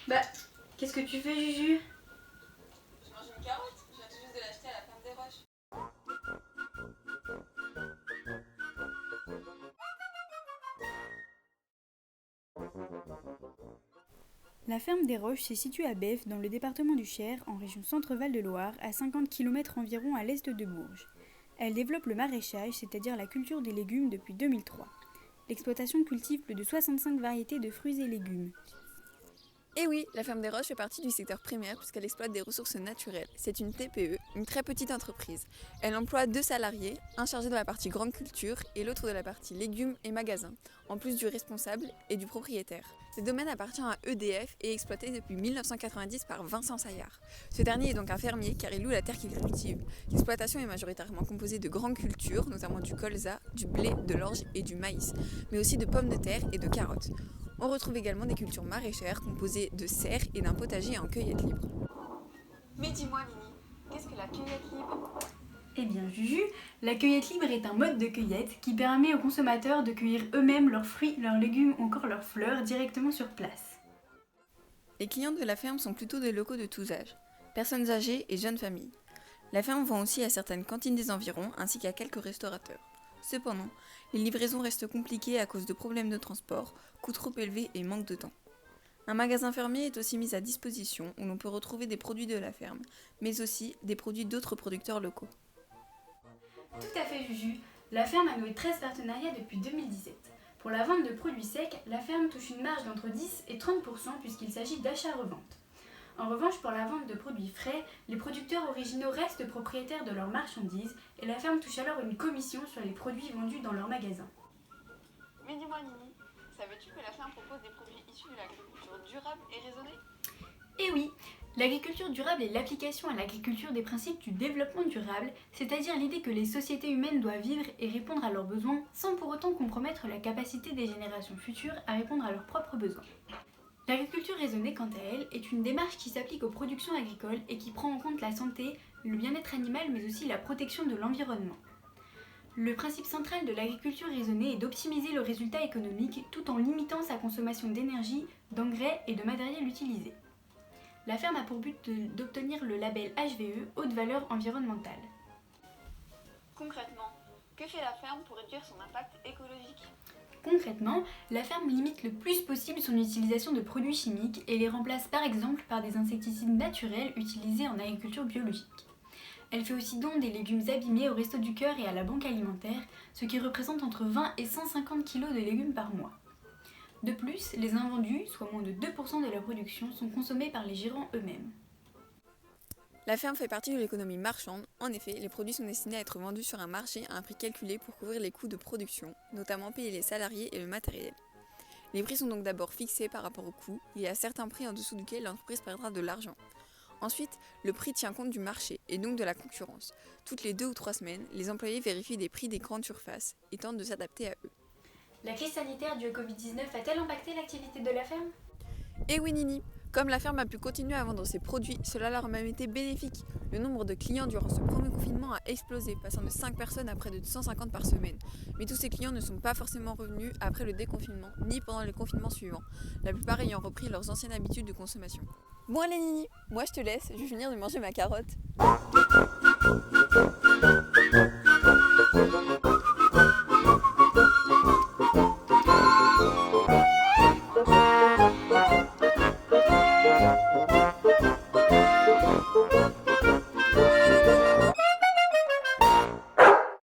Bah, qu'est-ce que tu fais, Juju? Je mange une carotte, je viens tout juste de l'acheter à la ferme des Roches. La ferme des Roches se situe à Bèves, dans le département du Cher, en région Centre-Val de Loire, à 50 km environ à l'est de Bourges. Elle développe le maraîchage, c'est-à-dire la culture des légumes, depuis 2003. L'exploitation cultive plus de 65 variétés de fruits et légumes. Et oui, la ferme des Roches fait partie du secteur primaire puisqu'elle exploite des ressources naturelles. C'est une TPE, une très petite entreprise. Elle emploie 2 salariés, un chargé de la partie grande culture et l'autre de la partie légumes et magasins, en plus du responsable et du propriétaire. Ce domaine appartient à EDF et est exploité depuis 1990 par Vincent Saillard. Ce dernier est donc un fermier car il loue la terre qu'il cultive. L'exploitation est majoritairement composée de grandes cultures, notamment du colza, du blé, de l'orge et du maïs, mais aussi de pommes de terre et de carottes. On retrouve également des cultures maraîchères composées de serres et d'un potager en cueillette libre. Mais dis-moi Lily, qu'est-ce que la cueillette libre ? Eh bien, Juju, la cueillette libre est un mode de cueillette qui permet aux consommateurs de cueillir eux-mêmes leurs fruits, leurs légumes ou encore leurs fleurs directement sur place. Les clients de la ferme sont plutôt des locaux de tous âges, personnes âgées et jeunes familles. La ferme vend aussi à certaines cantines des environs ainsi qu'à quelques restaurateurs. Cependant, les livraisons restent compliquées à cause de problèmes de transport, coûts trop élevés et manque de temps. Un magasin fermier est aussi mis à disposition où l'on peut retrouver des produits de la ferme, mais aussi des produits d'autres producteurs locaux. Tout à fait, Juju. La ferme a noué 13 partenariats depuis 2017. Pour la vente de produits secs, la ferme touche une marge d'entre 10 et 30% puisqu'il s'agit d'achats-reventes. En revanche, pour la vente de produits frais, les producteurs originaux restent propriétaires de leurs marchandises et la ferme touche alors une commission sur les produits vendus dans leurs magasins. Mais dis-moi Nini, savais-tu que la ferme propose des produits issus de l'agriculture durable et raisonnée ? Eh oui, l'agriculture durable est l'application à l'agriculture des principes du développement durable, c'est-à-dire l'idée que les sociétés humaines doivent vivre et répondre à leurs besoins sans pour autant compromettre la capacité des générations futures à répondre à leurs propres besoins. L'agriculture raisonnée, quant à elle, est une démarche qui s'applique aux productions agricoles et qui prend en compte la santé, le bien-être animal mais aussi la protection de l'environnement. Le principe central de l'agriculture raisonnée est d'optimiser le résultat économique tout en limitant sa consommation d'énergie, d'engrais et de matériel utilisé. La ferme a pour but d'obtenir le label HVE, haute valeur environnementale. Concrètement, que fait la ferme pour réduire son impact écologique ? Concrètement, la ferme limite le plus possible son utilisation de produits chimiques et les remplace par exemple par des insecticides naturels utilisés en agriculture biologique. Elle fait aussi don des légumes abîmés au Resto du Cœur et à la Banque alimentaire, ce qui représente entre 20 et 150 kg de légumes par mois. De plus, les invendus, soit moins de 2% de la production, sont consommés par les gérants eux-mêmes. La ferme fait partie de l'économie marchande. En effet, les produits sont destinés à être vendus sur un marché à un prix calculé pour couvrir les coûts de production, notamment payer les salariés et le matériel. Les prix sont donc d'abord fixés par rapport au coût, et à certains prix en dessous duquel l'entreprise perdra de l'argent. Ensuite, le prix tient compte du marché et donc de la concurrence. Toutes les 2 ou 3 semaines, les employés vérifient des prix des grandes surfaces et tentent de s'adapter à eux. La crise sanitaire due au Covid-19 a-t-elle impacté l'activité de la ferme ? Et oui Nini, comme la ferme a pu continuer à vendre ses produits, cela leur a même été bénéfique. Le nombre de clients durant ce premier confinement a explosé, passant de 5 personnes à près de 150 par semaine. Mais tous ces clients ne sont pas forcément revenus après le déconfinement, ni pendant les confinements suivants, la plupart ayant repris leurs anciennes habitudes de consommation. Bon allez Nini, moi je te laisse, je vais finir de manger ma carotte.